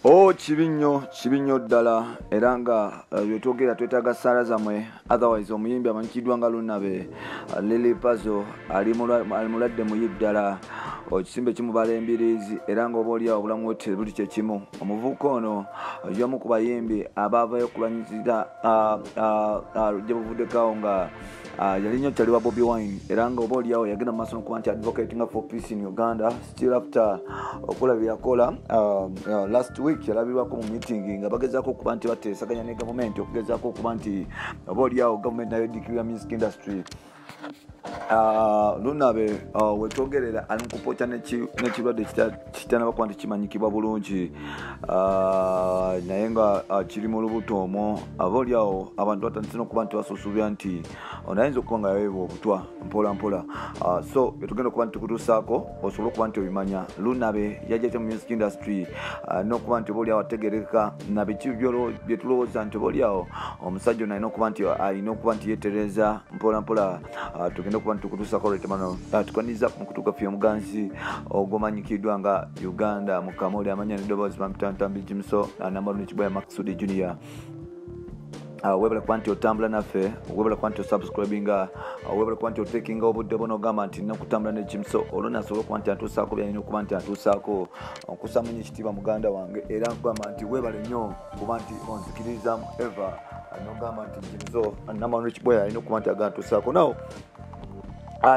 Kibinyo ddala era nga byetwogera twetaaga ssaala zammwe. Otherwise omuyimbi amanyikiddwa nga Lunabe Lily Puzzle ali mulwadde muyi ddala, ekisimbe kimubala embiriizi era nga oba oliawo obulamu bwe buli kye kimu. Omuvubuka ono y'omu ku bayimbi abaavayo okulwanyizira gye buvuddeko nga yali nnyo kyali wa Bobi Wine era nga oba oliawo yagenda mu maaso n'okuba nti advocating for peace in Uganda still after okola bye yakola. Last week yalabirwako mu meeting nga bagezaako okuba nti bateesaganya ne gavumenti okugezaako okuba nti oba oliawo gavumenti nayo eddikirira music industry. Lunabe wetwogerera ali mukupoota n'ekirwadde kitanaba kuba nti kimanyikibwa bulungi naye nga kiri mu lubuto omwo. Aba oliawo abantu batandise n'okuba nti basuubira nti onayinza okuba nga yaweebwa obutwa mpola mpola. So byetugenda okuba nti tukutuusaako osobole okuba nti obimanya. Lunabe yajja mu music industry n'okuba nti oba oliawo ategereka na biki bye tulowooza nti oba oliawo omusajja ono alina okuba nti yeetereza mpola mpola. Tugenda okuba nti tukutuusaako lwetemano tukaniza mu kutuuka fye omuganzi ogumanyikiddwa nga Uganda mu Kamoli amanya n'eddoboozi bamutantambi Jimso Namalu n'Ekiboya Maksudi Junior. Webale kuba nti otambula naffe, webale kuba nti osubscribinga, webale kuba nti otekinga obudde bona ogamba nti nina kutambula ne Jimso olwo nasobola okuba nti atuusaako byalina okuba nti atuusaako. Nkussa munye ekitiibwa muganda wange era nkugamba nti webale nnyo kuba nti onzikiriza eva n'ogamba nti Jimso Namalu n'Ekiboya alina okuba nti agatuusaako. Nawo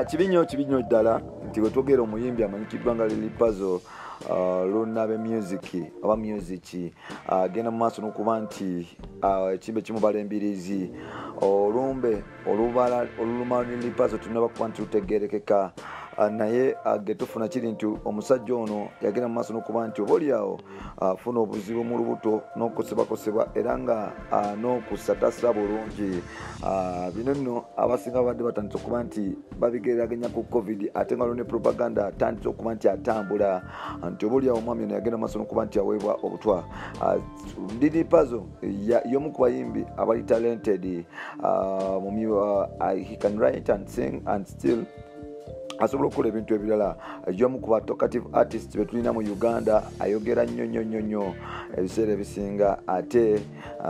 kibinyo ddala nti wetwogera omuyimbi amanyikiddwa nga Lily Puzzle Lunabe music agenda mu maaso n'okuba nti ekimbe kimubala embiriizi olumbe oluluma Lily Puzzle tunaba kuba nti lutegeerekeka naye getufuna kiri nti omusajja ono yagenda mu maaso n'okuba nti oba oliawo afuna obuzibu mu lubuto n'okukosebakosebwa era nga n'okusatasira bulungi. Bino nno abasinga babadde batandise okuba nti babigeraganya ku covid ate nga ne propaganda atandise okuba nti atambula nti oba oliawo omwami ono yagenda mu maaso n'okuba nti aweebwa obutwa. Lily Puzzle y'omu ku bayimbi abali talented. He can write and sing and still asobola okukola ebintu ebirala. Y'omu ku talkative artist betulina mu Uganda, ayogera nnyo ebiseera ebisinga ate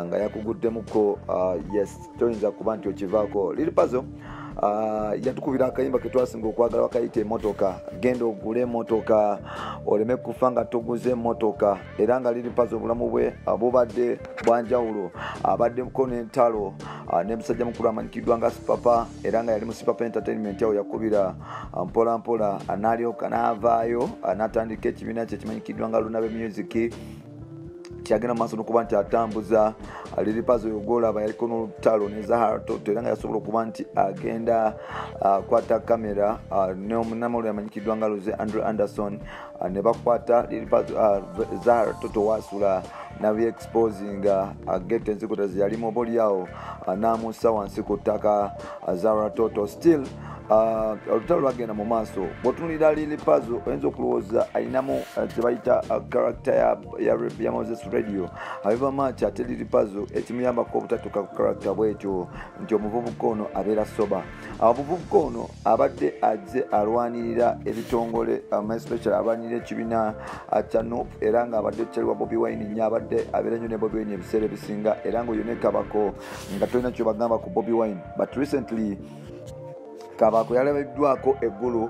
nga yakuguddemuko. Yes, toyinza kuba nti okivaako. Lily Puzzle yatukubira akayimba ke twasinga okwagala bakayita emmotoka. Genda ogule emmotoka oleme kufa nga toguze emmotoka. Era nga Lily Puzzle obulamu bwe bubadde bwanjawulo, abaddeko n'entalo n'emusajja mukulu amanyikiddwa nga Sipapa era nga yali mu Sipapa Entertainment awo yakubira mpola mpola n'alyoka n'avaayo n'atandika ekibiina kye kimanyikiddwa nga Lunabe music kyagenda maaso n'okuba nti atambuza. Lily Puzzle ogolaba yaliko n'olutalo ne Zahara Toto era nga yasobola okuba nti agenda kwata kamera n'omunamalu yamanyikiddwa nga Rose Andrew Anderson ne bakwata Lily Puzzle Zahara Toto wasula nabyeexposinga agete enzikuta ze yalimu oba oliawo n'amussa wansi ku ttaka. Zahara Toto still olutalo lwagenda mu maaso. Bw'otunulira Lily Puzzle oyinza okulowooza ayinamu kye bayita character ya Moses Radio abiva maaki ate Lily Puzzle ekimuyambako obutatuuka ku character bwetyo nti omuvubuka ono abeera soba. Omuvubuka ono abadde azze alwanirira ebitongole especially alwanirira ekibiina kya NUP era nga abadde kyaliwa Bobi Wine nnyo abadde abeera nnyo ne Bobi Wine ebiseera ebisinga era nga oyona ekabako nga tolina kyo bagamba ku Bobi Wine. But recently Kabako yalabiddwako eggulu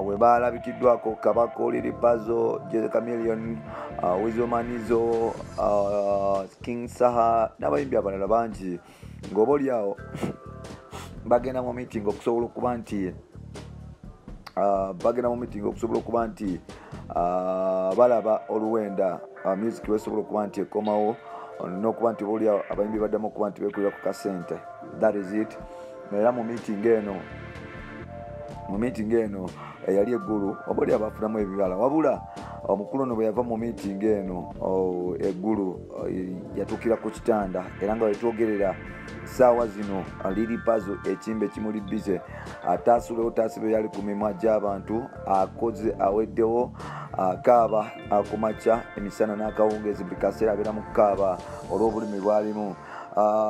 we baalabikiddwako Kabako, Lily Puzzle, Jesse Chameleone, Wizzo Manizo, King Saha n'abayimbi abalala bangi ng'oba oliawo bagenda mu meeting okusobola okuba nti balaba oluwenda music wesobola okuba nti ekomawo n'okuba nti oba oliawo abayimbi baddamu okuba nti beekulira ku kasente. That is it. Era mu meeting eno yali eggulu oba oli abafunamu ebibala wabula omukulu ono bwe yava mu meeting eno eggulu yatuukira ku kitanda era nga wetwogerera saawa zino Lily Puzzle ekimbe kimuli bize ataasulewo taasibe yali ku mimwa gy'abantu akoze aweddewo akaaba akumakya emisana n'akawungeezi buli kaseera abeera mu kukaaba olw'obulumi bwalimu.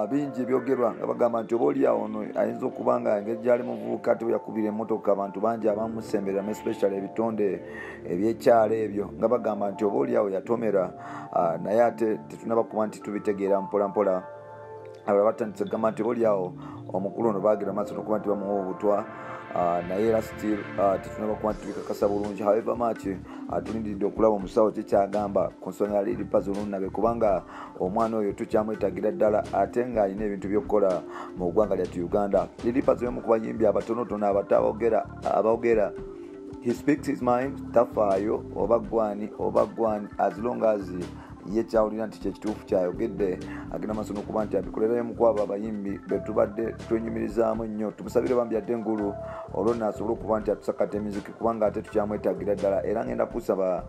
bingi byogerwa nga bagamba nti oba oliawo ono ayinza okuba nga engeri gyali muvubuka ate yakubira emmotoka abantu bangi abamusembereramu especially ebitonde ebyekyalo ebyo nga bagamba nti oba oliawo yatomera naye ate tetunabakuba nti tubitegeera mpolampola abalala batandise kugamba nti oba oliawo omukulu ono baagera maaso nokuba nti bamuwa obutwa naye era still tetunabakuba nti tubikakasa bulungi. However much tulindiridde okulaba omusawo kyekyagamba ku nsonga ya Lilipa Zulunabe kubanga omwana oyo tukyamwetagira ddala ate ng'alina ebintu by'okukola mu ggwanga lyattu Uganda. Lilipa Zulunabe mu kubayimbi abatonotono abogera he speaks his mind, tafaayo oba gwani as long as ye kyawulira nti kyekituufu kyayogedde agenda maaso n'okuba nti abikolerayo mu kwabo abayimbi betubadde twenyumirizaamu nnyo. Tumusabire bambi adde engulu olwonna asobole okuba nti atusakata emiziki kubanga ate tukyamwetagira ddala era ngenda kusaba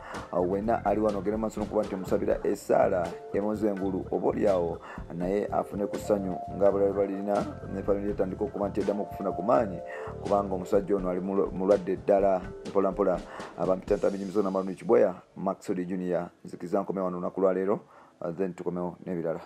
wenna ali wano ogende maaso n'okuba nti omusabira essaala emoze engulu oba oliawo naye afune ku ssanyu ng'abalala balirina ne famire etandika okuba nti eddamu okufuna ku maanyi kubanga omusajja ono ali mulwadde ddala mpolampola. Abampitanta binyumizo namalunu kibweya Maxodi Junior nzikiza nkome wano lunaku lwaleero then tukomewo n'ebirala.